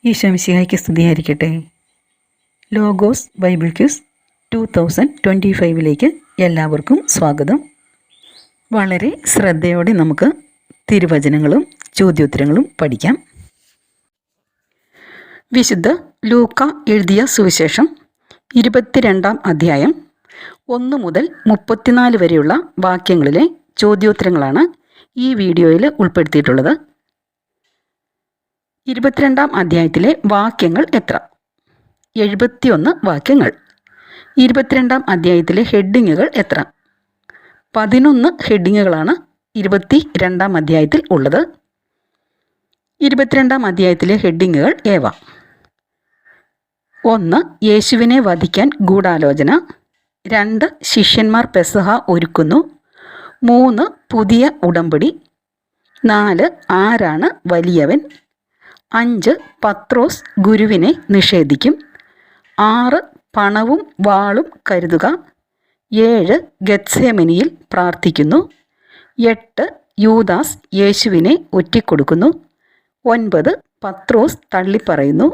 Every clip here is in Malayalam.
ഈശോ മിശിഹായ്ക്ക് സ്തുതിയായിരിക്കട്ടെ. ലോഗോസ് ബൈബിൾ ക്വിസ് 2025 എല്ലാവർക്കും സ്വാഗതം. വളരെ ശ്രദ്ധയോടെ നമുക്ക് തിരുവചനങ്ങളും ചോദ്യോത്തരങ്ങളും പഠിക്കാം. വിശുദ്ധ ലൂക്ക എഴുതിയ സുവിശേഷം 22 അധ്യായം 1 മുതൽ 34 വരെയുള്ള വാക്യങ്ങളിലെ ചോദ്യോത്തരങ്ങളാണ് ഈ വീഡിയോയിൽ ഉൾപ്പെടുത്തിയിട്ടുള്ളത്. 22 അധ്യായത്തിലെ വാക്യങ്ങൾ എത്ര? 71 വാക്യങ്ങൾ. 22 അധ്യായത്തിലെ ഹെഡിങ്ങുകൾ എത്ര? 11 ഹെഡിങ്ങുകളാണ് 22 അധ്യായത്തിൽ ഉള്ളത്. 22 അധ്യായത്തിലെ ഹെഡിങ്ങുകൾ ഏവ: 1. യേശുവിനെ വധിക്കാൻ ഗൂഢാലോചന. 2. ശിഷ്യന്മാർ പെസഹ ഒരുക്കുന്നു. 3. പുതിയ ഉടമ്പടി. 4. ആരാണ് വലിയവൻ? 5. പത്രോസ് ഗുരുവിനെ നിഷേധിക്കും. 6. പണവും വാളും കരുതുക. 7. ഗെത്സേമനിയിൽ പ്രാർത്ഥിക്കുന്നു. 8. യൂദാസ് യേശുവിനെ ഒറ്റിക്കൊടുക്കുന്നു. 9. പത്രോസ് തള്ളിപ്പറയുന്നു.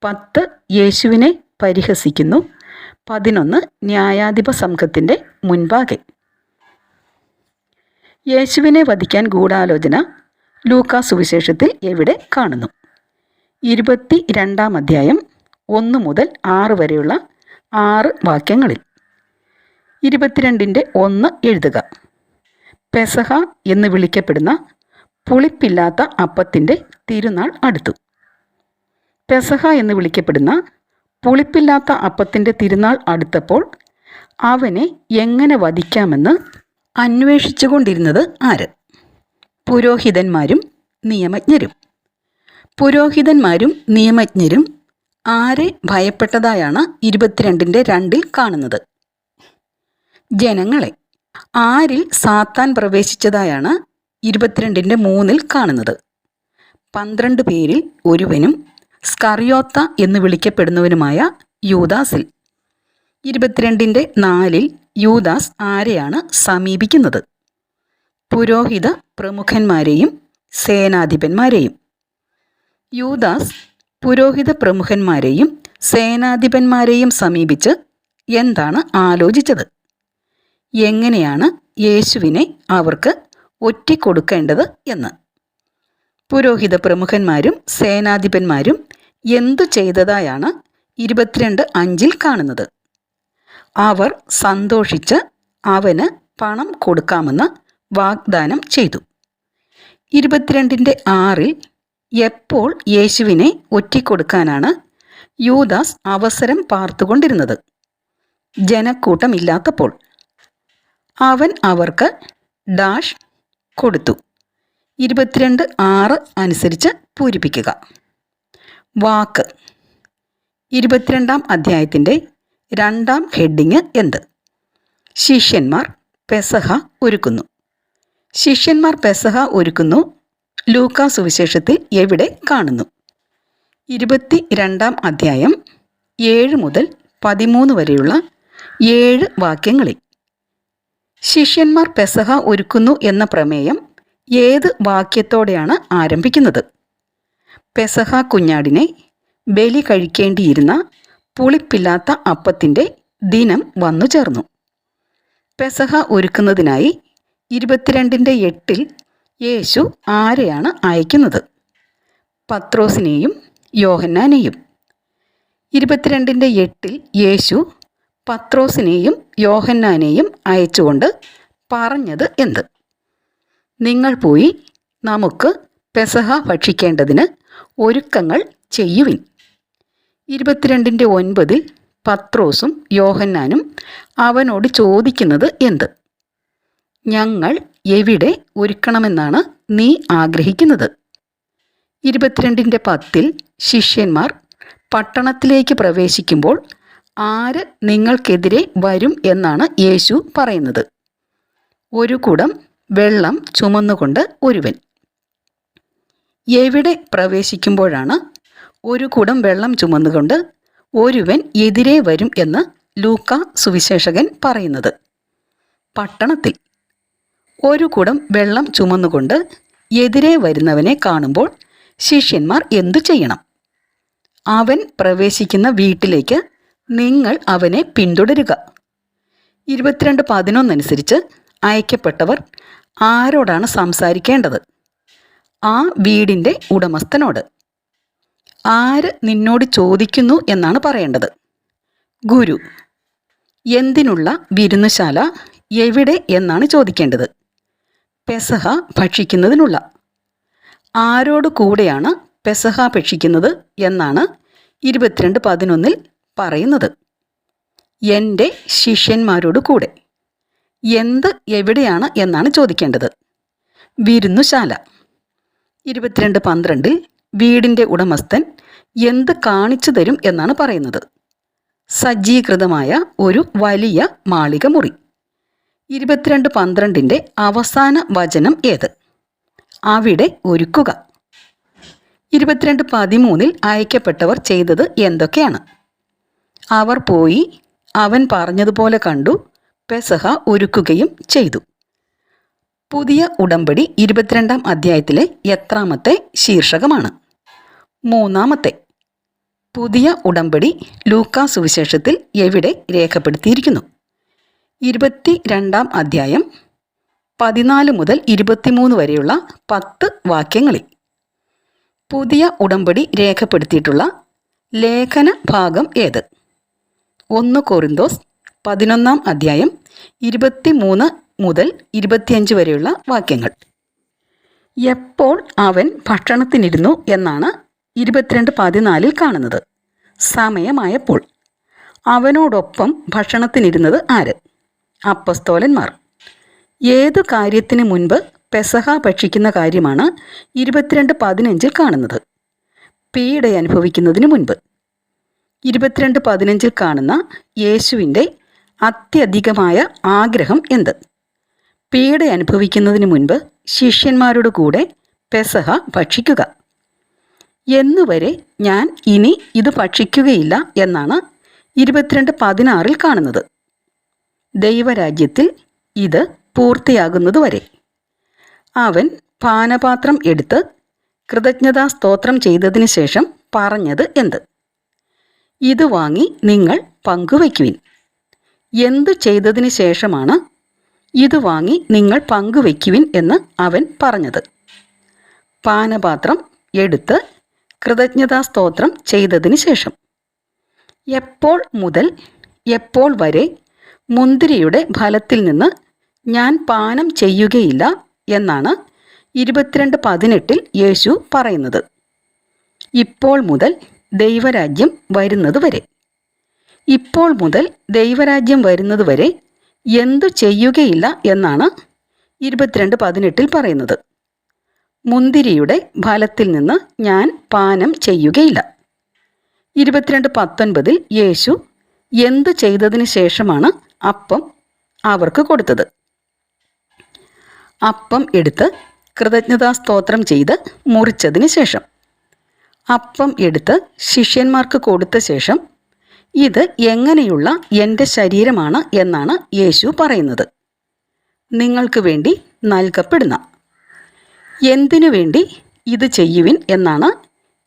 10. യേശുവിനെ പരിഹസിക്കുന്നു. 11. ന്യായാധിപ സംഘത്തിൻ്റെ മുൻപാകെ. യേശുവിനെ വധിക്കാൻ ഗൂഢാലോചന ലൂക്കാ സുവിശേഷത്തിൽ എവിടെ കാണുന്നു? 22 അധ്യായം 1 മുതൽ 6 വരെയുള്ള 6 വാക്യങ്ങളിൽ. 22-1 എഴുതുക. പെസഹ എന്ന് വിളിക്കപ്പെടുന്ന പുളിപ്പില്ലാത്ത അപ്പത്തിൻ്റെ തിരുനാൾ അടുത്തു. പെസഹ എന്ന് വിളിക്കപ്പെടുന്ന പുളിപ്പില്ലാത്ത അപ്പത്തിൻ്റെ തിരുനാൾ അടുത്തപ്പോൾ അവനെ എങ്ങനെ വധിക്കാമെന്ന് അന്വേഷിച്ചുകൊണ്ടിരുന്നത് ആര്? പുരോഹിതന്മാരും നിയമജ്ഞരും. പുരോഹിതന്മാരും നിയമജ്ഞരും ആരെ ഭയപ്പെട്ടതായാണ് 22-2 കാണുന്നത്? ജനങ്ങളെ. ആരിൽ സാത്താൻ പ്രവേശിച്ചതായാണ് 22-3 കാണുന്നത്? 12 പേരിൽ ഒരുവനും സ്കറിയോത്ത എന്ന് വിളിക്കപ്പെടുന്നവനുമായ യൂദാസിൽ. 22-4 യൂദാസ് ആരെയാണ് സമീപിക്കുന്നത്? പുരോഹിത പ്രമുഖന്മാരെയും സേനാധിപന്മാരെയും. യൂദാസ് പുരോഹിത പ്രമുഖന്മാരെയും സേനാധിപന്മാരെയും സമീപിച്ച് എന്താണ് ആലോചിച്ചത്? എങ്ങനെയാണ് യേശുവിനെ അവർക്ക് ഒറ്റിക്കൊടുക്കേണ്ടത് എന്ന്. പുരോഹിത പ്രമുഖന്മാരും സേനാധിപന്മാരും എന്തു ചെയ്തതായാണ് 22-5 കാണുന്നത്? അവർ സന്തോഷിച്ച് അവന് പണം കൊടുക്കാമെന്ന് വാഗ്ദാനം ചെയ്തു. 22-6 എപ്പോൾ യേശുവിനെ ഒറ്റിക്കൊടുക്കാനാണ് യൂദാസ് അവസരം പാർത്തുകൊണ്ടിരുന്നത്? ജനക്കൂട്ടമില്ലാത്തപ്പോൾ. അവൻ അവർക്ക് ഡാഷ് കൊടുത്തു. 22-6 അനുസരിച്ച് പൂരിപ്പിക്കുക. വാക്ക്. 22 അധ്യായത്തിൻ്റെ 2 ഹെഡിങ് എന്ത്? ശിഷ്യന്മാർ പെസഹ ഒരുക്കുന്നു. ശിഷ്യന്മാർ പെസഹ ഒരുക്കുന്നു ലൂക്കാ സുവിശേഷത്തിൽ എവിടെ കാണുന്നു? 22 അധ്യായം 7 മുതൽ 13 വരെയുള്ള 7 വാക്യങ്ങളിൽ. ശിഷ്യന്മാർ പെസഹ ഒരുക്കുന്നു എന്ന പ്രമേയം ഏത് വാക്യത്തോടെയാണ് ആരംഭിക്കുന്നത്? പെസഹ കുഞ്ഞാടിനെ ബലി കഴിക്കേണ്ടിയിരുന്ന പുളിപ്പില്ലാത്ത അപ്പത്തിൻ്റെ ദിനം വന്നു ചേർന്നു. പെസഹ ഒരുക്കുന്നതിനായി 22-8 യേശു ആരെയാണ് അയക്കുന്നത്? പത്രോസിനെയും യോഹന്നാനെയും. 22-8 യേശു പത്രോസിനെയും യോഹന്നാനെയും അയച്ചുകൊണ്ട് പറഞ്ഞത് എന്ത്? നിങ്ങൾ പോയി നമുക്ക് പെസഹ ഭക്ഷിക്കേണ്ടതിന് ഒരുക്കങ്ങൾ ചെയ്യുവിൻ. 22-9 പത്രോസും യോഹന്നാനും അവനോട് ചോദിക്കുന്നത് എന്ത്? ഞങ്ങൾ എവിടെ ഒരുക്കണമെന്നാണ് നീ ആഗ്രഹിക്കുന്നത്? 22-10 ശിഷ്യന്മാർ പട്ടണത്തിലേക്ക് പ്രവേശിക്കുമ്പോൾ ആര് നിങ്ങൾക്കെതിരെ വരും എന്നാണ് യേശു പറയുന്നത്? ഒരു കുടം വെള്ളം ചുമന്നുകൊണ്ട് ഒരുവൻ. എവിടെ പ്രവേശിക്കുമ്പോഴാണ് ഒരു കുടം വെള്ളം ചുമന്നുകൊണ്ട് ഒരുവൻ എതിരെ വരും എന്ന് ലൂക്കാ സുവിശേഷകൻ പറയുന്നത്? പട്ടണത്തിൽ. ഒരു കുടം വെള്ളം ചുമന്നുകൊണ്ട് എതിരെ വരുന്നവനെ കാണുമ്പോൾ ശിഷ്യന്മാർ എന്തു ചെയ്യണം? അവൻ പ്രവേശിക്കുന്ന വീട്ടിലേക്ക് നിങ്ങൾ അവനെ പിന്തുടരുക. 22:11 അനുസരിച്ച് അയക്കപ്പെട്ടവർ ആരോടാണ് സംസാരിക്കേണ്ടത്? ആ വീടിൻ്റെ ഉടമസ്ഥനോട്. ആര് നിന്നോട് ചോദിക്കുന്നു എന്നാണ് പറയേണ്ടത്? ഗുരു. എന്തിനുള്ള വിരുന്നുശാല എവിടെ എന്നാണ് ചോദിക്കേണ്ടത്? പെസഹ ഭക്ഷിക്കുന്നതിനുള്ള. ആരോട് കൂടെയാണ് പെസഹ ഭക്ഷിക്കുന്നത് എന്നാണ് 22:11 പറയുന്നത്? എൻ്റെ ശിഷ്യന്മാരോട് കൂടെ. എന്ത് എവിടെയാണ് എന്നാണ് ചോദിക്കേണ്ടത്? വിരുന്നുശാല. 22:12 വീടിൻ്റെ ഉടമസ്ഥൻ എന്ത് കാണിച്ചു തരും എന്നാണ് പറയുന്നത്? സജ്ജീകൃതമായ ഒരു വലിയ മാളിക മുറി. 22:12 അവസാന വചനം ഏത്? അവിടെ ഒരുക്കുക. 22:13 അയക്കപ്പെട്ടവർ ചെയ്തത് എന്തൊക്കെയാണ്? അവർ പോയി അവൻ പറഞ്ഞതുപോലെ കണ്ടു, പെസഹ ഒരുക്കുകയും ചെയ്തു. പുതിയ ഉടമ്പടി 22-ാം അധ്യായത്തിലെ എത്രാമത്തെ ശീർഷകമാണ്? 3-ാമത്തെ. പുതിയ ഉടമ്പടി ലൂക്കാ സുവിശേഷത്തിൽ എവിടെ രേഖപ്പെടുത്തിയിരിക്കുന്നു? 22-ാം അധ്യായം 14 മുതൽ 23 വരെയുള്ള 10 വാക്യങ്ങളിൽ. പുതിയ ഉടമ്പടി രേഖപ്പെടുത്തിയിട്ടുള്ള ലേഖന ഭാഗം ഏത്? 1 കൊറിന്തോസ് 11-ാം അധ്യായം 23 മുതൽ 25 വരെയുള്ള വാക്യങ്ങൾ. എപ്പോൾ അവൻ ഭക്ഷണത്തിനിരുന്നു എന്നാണ് 22:14 കാണുന്നത്? സമയമായപ്പോൾ. അവനോടൊപ്പം ഭക്ഷണത്തിനിരുന്നത് ആര്? അപ്പസ്തോലന്മാർ. ഏതു കാര്യത്തിന് മുൻപ് പെസഹ ഭക്ഷിക്കുന്ന കാര്യമാണ് 22:15 കാണുന്നത്? പീഡയനുഭവിക്കുന്നതിന് മുൻപ്. 22:15 കാണുന്ന യേശുവിൻ്റെ അത്യധികമായ ആഗ്രഹം എന്ത്? പീഡയനുഭവിക്കുന്നതിന് മുൻപ് ശിഷ്യന്മാരുടെ കൂടെ പെസഹ ഭക്ഷിക്കുക. എന്നുവരെ ഞാൻ ഇനി ഇത് ഭക്ഷിക്കുകയില്ല എന്നാണ് 22:16 കാണുന്നത്? ദൈവരാജ്യത്തിൽ ഇത് പൂർത്തിയാകുന്നതുവരെ. അവൻ പാനപാത്രം എടുത്ത് കൃതജ്ഞതാ സ്തോത്രം ചെയ്തതിന് ശേഷം പറഞ്ഞത് എന്ത്? ഇത് വാങ്ങി നിങ്ങൾ പങ്കുവയ്ക്കുവിൻ. എന്തു ചെയ്തതിന് ശേഷമാണ് ഇത് വാങ്ങി നിങ്ങൾ പങ്കുവയ്ക്കുവിൻ എന്ന് അവൻ പറഞ്ഞത്? പാനപാത്രം എടുത്ത് കൃതജ്ഞതാ സ്തോത്രം ചെയ്തതിന് ശേഷം. എപ്പോൾ മുതൽ എപ്പോൾ വരെ മുന്തിരിയുടെ ഫലത്തിൽ നിന്ന് ഞാൻ പാനം ചെയ്യുകയില്ല എന്നാണ് 22:18 യേശു പറയുന്നത്? ഇപ്പോൾ മുതൽ ദൈവരാജ്യം വരുന്നതുവരെ. ഇപ്പോൾ മുതൽ ദൈവരാജ്യം വരുന്നതുവരെ എന്തു ചെയ്യുകയില്ല എന്നാണ് 22:18 പറയുന്നത്? മുന്തിരിയുടെ ഫലത്തിൽ നിന്ന് ഞാൻ പാനം ചെയ്യുകയില്ല. 22:19 യേശു എന്തു ചെയ്തതിന് ശേഷമാണ് അപ്പം അവർക്ക് കൊടുത്തത്? അപ്പം എടുത്ത് കൃതജ്ഞതാ സ്തോത്രം ചെയ്ത് മുറിച്ചതിന് ശേഷം. അപ്പം എടുത്ത് ശിഷ്യന്മാർക്ക് കൊടുത്ത ശേഷം ഇത് എങ്ങനെയുള്ള എൻ്റെ ശരീരമാണ് എന്നാണ് യേശു പറയുന്നത്? നിങ്ങൾക്ക് വേണ്ടി നൽകപ്പെടുന്ന. എന്തിനു വേണ്ടി ഇത് ചെയ്യുവിൻ എന്നാണ്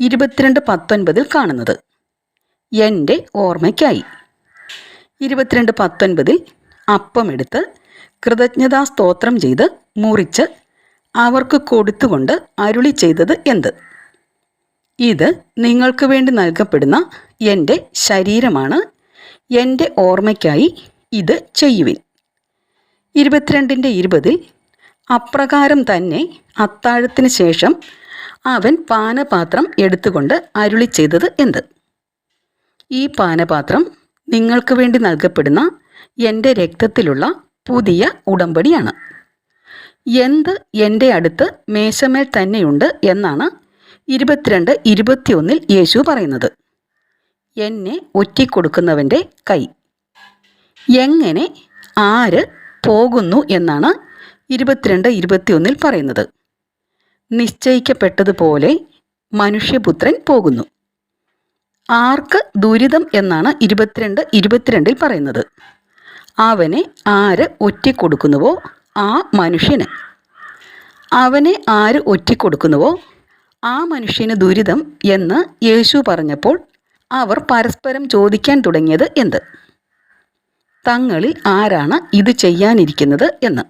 22:19 കാണുന്നത്? എൻ്റെ ഓർമ്മയ്ക്കായി. 22:19 അപ്പമെടുത്ത് കൃതജ്ഞതാ സ്തോത്രം ചെയ്ത് മുറിച്ച് അവർക്ക് കൊടുത്തുകൊണ്ട് അരുളി ചെയ്തത് എന്ത്? ഇത് നിങ്ങൾക്ക് വേണ്ടി നൽകപ്പെടുന്ന എൻ്റെ ശരീരമാണ്, എൻ്റെ ഓർമ്മയ്ക്കായി ഇത് ചെയ്യുവിൻ. 22:20 അപ്രകാരം തന്നെ അത്താഴത്തിന് ശേഷം അവൻ പാനപാത്രം എടുത്തുകൊണ്ട് അരുളി ചെയ്തത് എന്ത്? ഈ പാനപാത്രം നിങ്ങൾക്ക് വേണ്ടി നൽകപ്പെടുന്ന എൻ്റെ രക്തത്തിലുള്ള പുതിയ ഉടമ്പടിയാണ്. എന്ത് എൻ്റെ അടുത്ത് മേശമേൽ തന്നെയുണ്ട് എന്നാണ് 22:21 യേശു പറയുന്നത്? എന്നെ ഒറ്റിക്കൊടുക്കുന്നവൻ്റെ കൈ. എങ്ങനെ ആര് പോകുന്നു എന്നാണ് 22:21 പറയുന്നത്? നിശ്ചയിക്കപ്പെട്ടതുപോലെ മനുഷ്യപുത്രൻ പോകുന്നു. ആർക്ക് ദുരിതം എന്നാണ് 22:22 പറയുന്നത്? അവനെ ആര് ഒറ്റിക്കൊടുക്കുന്നുവോ ആ മനുഷ്യന്. അവനെ ആര് ഒറ്റിക്കൊടുക്കുന്നുവോ ആ മനുഷ്യന് ദുരിതം എന്ന് യേശു പറഞ്ഞപ്പോൾ അവർ പരസ്പരം ചോദിക്കാൻ തുടങ്ങിയത് എന്ത്? തങ്ങളിൽ ആരാണ് ഇത് ചെയ്യാനിരിക്കുന്നത് എന്ന്.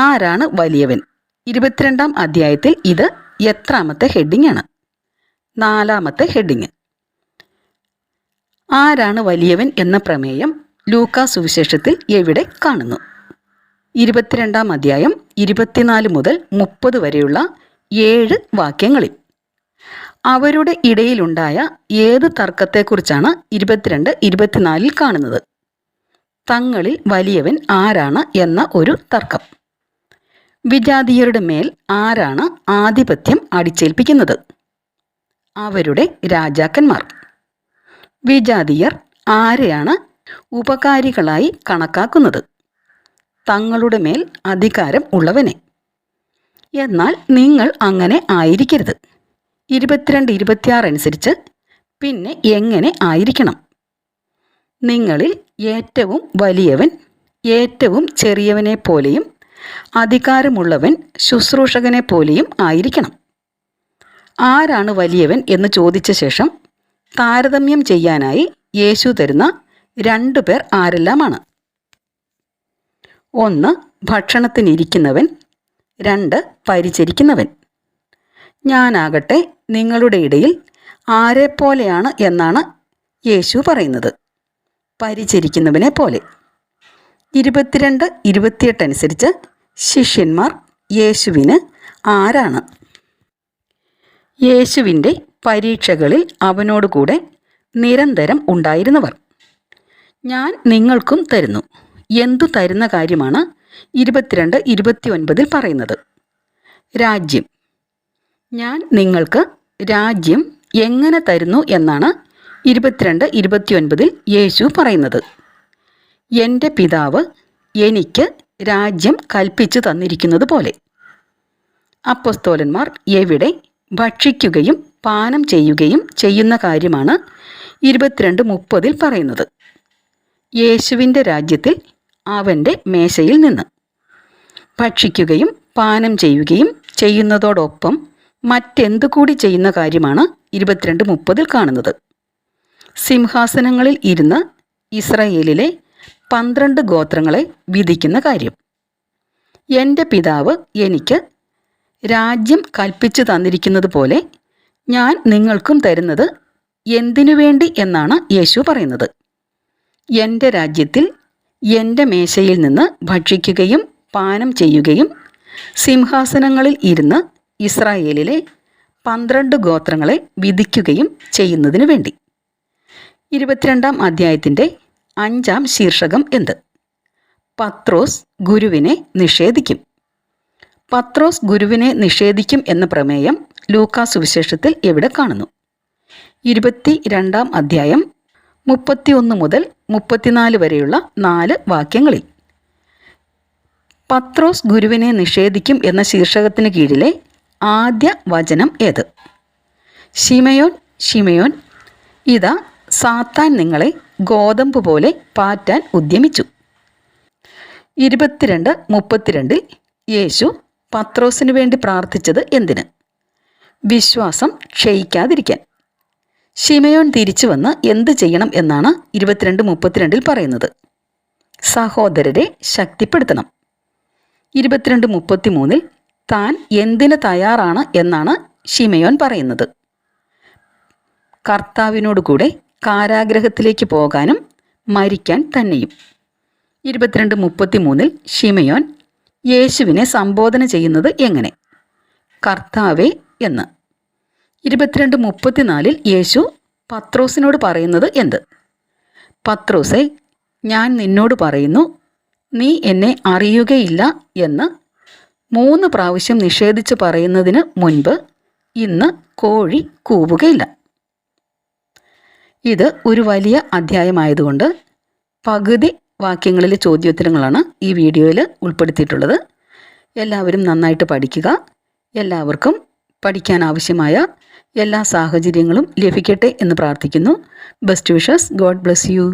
ആരാണ് വലിയവൻ? 22-ാം അധ്യായത്തിൽ ഇത് എത്രാമത്തെ ഹെഡിങ് ആണ്? 4-ാമത്തെ ഹെഡിങ്. ആരാണ് വലിയവൻ എന്ന പ്രമേയം ലൂക്കാ സുവിശേഷത്തിൽ എവിടെ കാണുന്നു? 22-ാം അധ്യായം 24 മുതൽ 30 വരെയുള്ള 7 വാക്യങ്ങളിൽ. അവരുടെ ഇടയിലുണ്ടായ ഏത് തർക്കത്തെക്കുറിച്ചാണ് 22-24 കാണുന്നത്? തങ്ങളിൽ വലിയവൻ ആരാണ് എന്ന ഒരു തർക്കം. വിജാതീയരുടെ മേൽ ആരാണ് ആധിപത്യം അടിച്ചേൽപ്പിക്കുന്നത്? അവരുടെ രാജാക്കന്മാർ. വിജാതീയർ ആരെയാണ് ഉപകാരികളായി കണക്കാക്കുന്നത്? തങ്ങളുടെ മേൽ അധികാരം ഉള്ളവനെ. എന്നാൽ നിങ്ങൾ അങ്ങനെ ആയിരിക്കരുത്. 22-26 അനുസരിച്ച് പിന്നെ എങ്ങനെ ആയിരിക്കണം? നിങ്ങളിൽ ഏറ്റവും വലിയവൻ ഏറ്റവും ചെറിയവനെ പോലെയും അധികാരമുള്ളവൻ ശുശ്രൂഷകനെ പോലെയും ആയിരിക്കണം. ആരാണ് വലിയവൻ എന്ന് ചോദിച്ച ശേഷം താരതമ്യം ചെയ്യാനായി യേശു തരുന്ന 2 പേർ ആരെല്ലാമാണ്? 1 ഭക്ഷണത്തിനിരിക്കുന്നവൻ, 2 പരിചരിക്കുന്നവൻ. ഞാനാകട്ടെ നിങ്ങളുടെ ഇടയിൽ ആരെപ്പോലെയാണ് എന്നാണ് യേശു പറയുന്നത്? പരിചരിക്കുന്നവനെ പോലെ. 22-28 അനുസരിച്ച് ശിഷ്യന്മാർ യേശുവിന് ആരാണ്? യേശുവിൻ്റെ പരീക്ഷകളിൽ അവനോടുകൂടെ നിരന്തരം ഉണ്ടായിരുന്നവർ. ഞാൻ നിങ്ങൾക്കും തരുന്നു. എന്തു തരുന്ന കാര്യമാണ് 22-29 പറയുന്നത്? രാജ്യം. ഞാൻ നിങ്ങൾക്ക് രാജ്യം എങ്ങനെ തരുന്നു എന്നാണ് 22-29 യേശു പറയുന്നത്. എൻ്റെ പിതാവ് എനിക്ക് രാജ്യം കൽപ്പിച്ചു തന്നിരിക്കുന്നത് പോലെ. അപ്പോസ്തലന്മാർ എവിടെ ഭക്ഷിക്കുകയും പാനം ചെയ്യുകയും ചെയ്യുന്ന കാര്യമാണ് 22-30 പറയുന്നത്? യേശുവിൻ്റെ രാജ്യത്തിൽ അവൻ്റെ മേശയിൽ നിന്ന്. ഭക്ഷിക്കുകയും പാനം ചെയ്യുകയും ചെയ്യുന്നതോടൊപ്പം മറ്റെന്തു കൂടി ചെയ്യുന്ന കാര്യമാണ് 22-30 കാണുന്നത്? സിംഹാസനങ്ങളിൽ ഇരുന്ന് ഇസ്രായേലിലെ 12 ഗോത്രങ്ങളെ വിധിക്കുന്ന കാര്യം. എൻ്റെ പിതാവ് എനിക്ക് രാജ്യം കൽപ്പിച്ചു തന്നിരിക്കുന്നത് പോലെ ഞാൻ നിങ്ങൾക്കും തരുന്നത് എന്തിനു വേണ്ടി എന്നാണ് യേശു പറയുന്നത്? എൻ്റെ രാജ്യത്തിൽ എൻ്റെ മേശയിൽ നിന്ന് ഭക്ഷിക്കുകയും പാനം ചെയ്യുകയും സിംഹാസനങ്ങളിൽ ഇരുന്ന് ഇസ്രായേലിലെ 12 ഗോത്രങ്ങളെ വിധിക്കുകയും ചെയ്യുന്നതിനു വേണ്ടി. 22-ാം അധ്യായത്തിൻ്റെ 5-ാം ശീർഷകം എന്ത്? പത്രോസ് ഗുരുവിനെ നിഷേധിക്കും. പത്രോസ് ഗുരുവിനെ നിഷേധിക്കും എന്ന പ്രമേയം ലൂക്കാ സുവിശേഷത്തിൽ എവിടെ കാണുന്നു? 22-ാം അധ്യായം 31 മുതൽ 34 വരെയുള്ള 4 വാക്യങ്ങളിൽ. പത്രോസ് ഗുരുവിനെ നിഷേധിക്കും എന്ന ശീർഷകത്തിന് കീഴിലെ ആദ്യ വചനം ഏത്? ശിമയോൻ ശിമയോൻ, ഇതാ സാത്താൻ നിങ്ങളെ ഗോതമ്പ് പോലെ പാറ്റാൻ ഉദ്യമിച്ചു. 22-32 യേശു പത്രോസിനു വേണ്ടി പ്രാർത്ഥിച്ചത് എന്തിന്? വിശ്വാസം ക്ഷയിക്കാതിരിക്കാൻ. ശിമയോൻ തിരിച്ചു വന്ന് എന്ത് ചെയ്യണം എന്നാണ് 22-32 പറയുന്നത്? സഹോദരരെ ശക്തിപ്പെടുത്തണം. 22-33 താൻ എന്തിന് തയ്യാറാണ് എന്നാണ് ശിമയോൻ പറയുന്നത്? കർത്താവിനോട് കൂടെ കാരാഗ്രഹത്തിലേക്ക് പോകാനും മരിക്കാൻ തന്നെയും. 22-33 ശിമയോൻ യേശുവിനെ സംബോധന ചെയ്യുന്നത് എങ്ങനെ? കർത്താവേ എന്ന്. 22-34 യേശു പത്രോസിനോട് പറയുന്നത് എന്ത്? പത്രോസേ, ഞാൻ നിന്നോട് പറയുന്നു, നീ എന്നെ അറിയുകയില്ല എന്ന് 3 പ്രാവശ്യം നിഷേധിച്ച് പറയുന്നതിന് മുൻപ് ഇന്ന് കോഴി കൂവുകയില്ല. ഇത് ഒരു വലിയ അധ്യായമായതുകൊണ്ട് പകുതി വാക്യങ്ങളിലെ ചോദ്യോത്തരങ്ങളാണ് ഈ വീഡിയോയിൽ ഉൾപ്പെടുത്തിയിട്ടുള്ളത്. എല്ലാവരും നന്നായിട്ട് പഠിക്കുക. എല്ലാവർക്കും പഠിക്കാൻ ആവശ്യമായ എല്ലാ സാഹചര്യങ്ങളും ലഭിക്കട്ടെ എന്ന് പ്രാർത്ഥിക്കുന്നു. Best wishes. God bless you.